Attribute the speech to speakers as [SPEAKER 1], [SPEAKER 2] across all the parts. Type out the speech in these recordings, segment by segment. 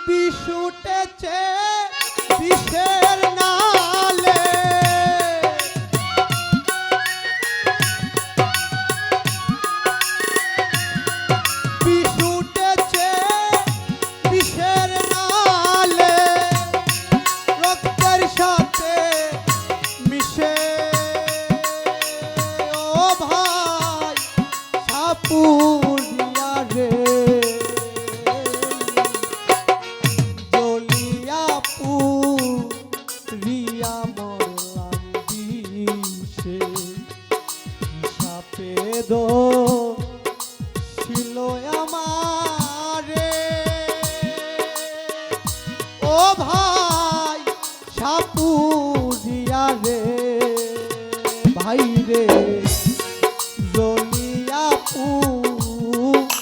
[SPEAKER 1] বিষ উঠেছে বিষের নালে, বিষ উঠেছে বিষের নালে, রক্তের সাথে মিশে ও ভাই সাপুরিয়া রে, জ্বলিয়া পুরিয়া মরলাম বিষে, সাপে ছিল আমারে ও ভাই সাপুরিয়া রে, ভাই রে জ্বলিয়া পুরিয়া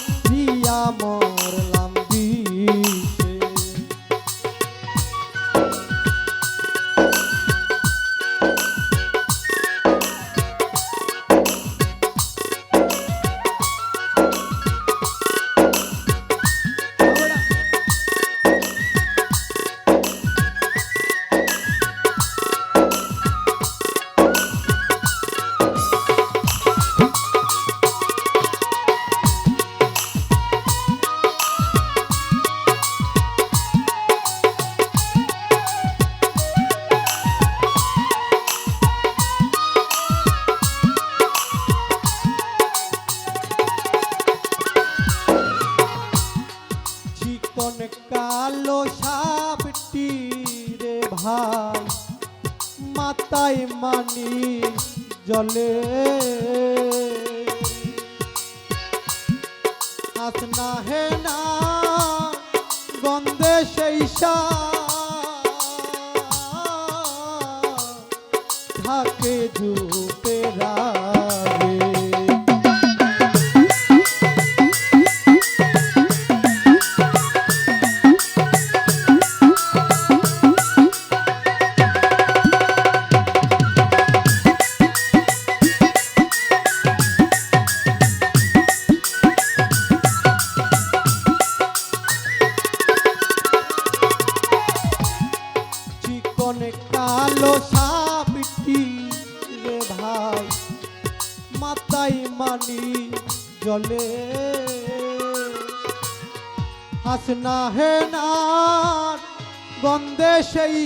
[SPEAKER 1] মরলাম বিষে। চিকন কালো সাপটি রে ভাই মাথায় মানি জলে, হাসনা হে না গন্ধে সেই থাকে ঝুপেরা রে, কালো সাপটি রে ভাই মাথায় মানি জলে, হাসনা হে না গন্ধে সেই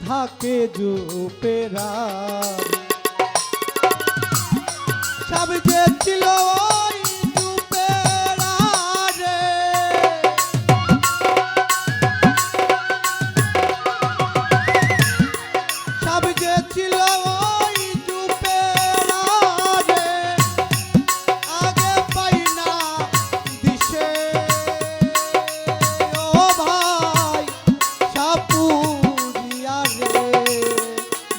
[SPEAKER 1] থাকে জুপেরা, সব যে ছিল ওই জুপেরা রে, সব যে ছিল ওই জুপেরা রে, আগে পাই না দিশে ও ভাই সাপুরিয়া রে,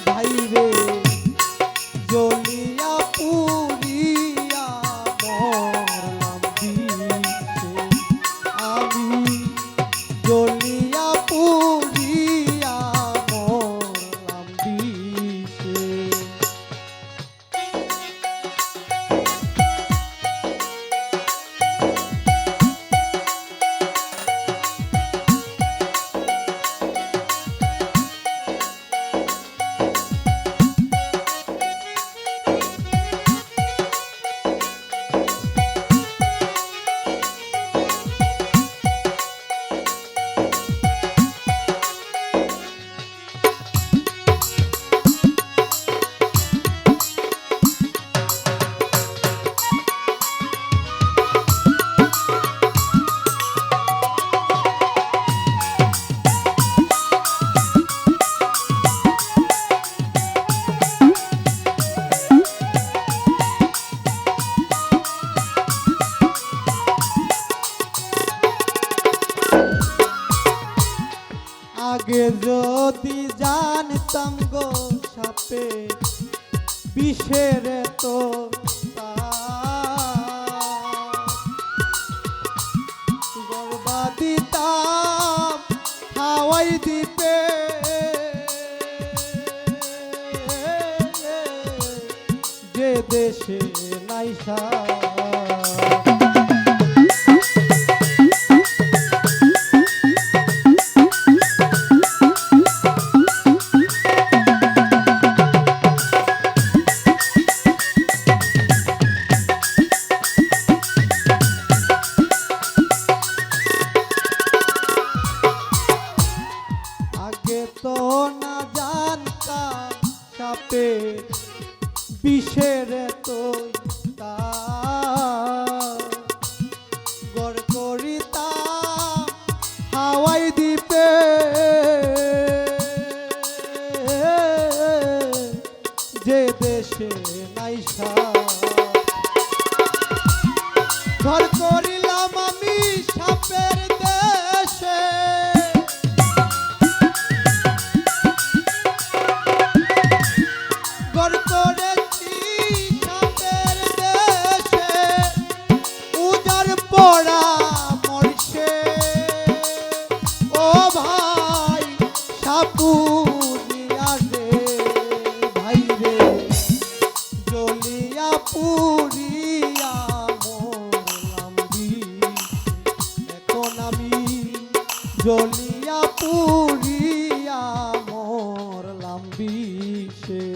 [SPEAKER 1] ভাই রে জ্বলিয়া পুরিয়া মরলাম বিষে, আমি জ্বলিয়া পুরিয়া মরলাম বিষে। আগে যদি জানতাম গো সাপে বিষের তো গর্বা দিতাম হাওয়াই দ্বীপে, যে দেশে নাই সাপ। ঘর করিলাম আমি সাপের দেশে, ঘর করেছি সাপের দেশে, উজার পড়া মরছে ও ভাই সাপুরিয়া রে, ভাই রে জ্বলিয়া পুরিয়া মরলাম এখন আমি, জ্বলিয়া পুরিয়া মরলাম বিষে।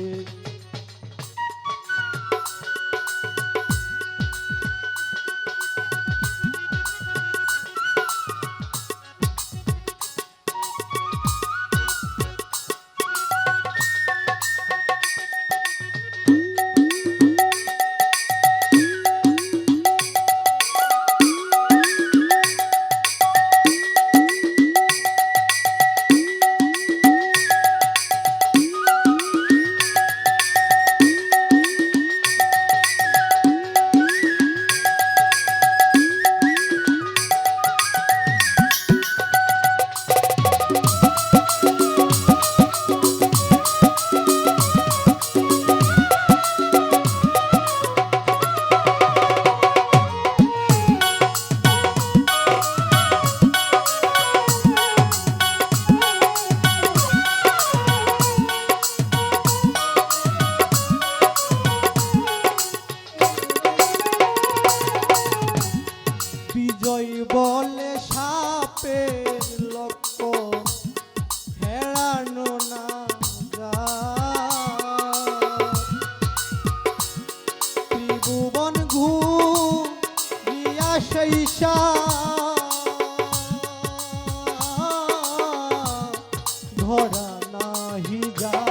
[SPEAKER 1] বিজয় বলে সাপের লক্ষ্য হেরানো না যায়, ত্রিভুবন ঘুরিয়া সেই ধরা নাহি যায়।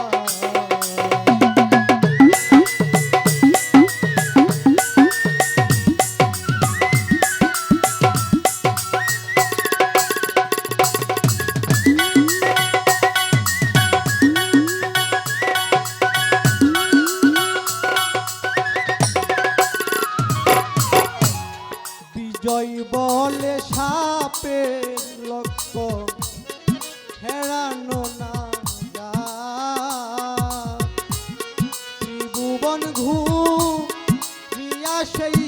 [SPEAKER 1] বিজয় বলে সাপের লক্ষ্য হেরানো না যায়, ত্রিভুবন ঘুরিয়া সেই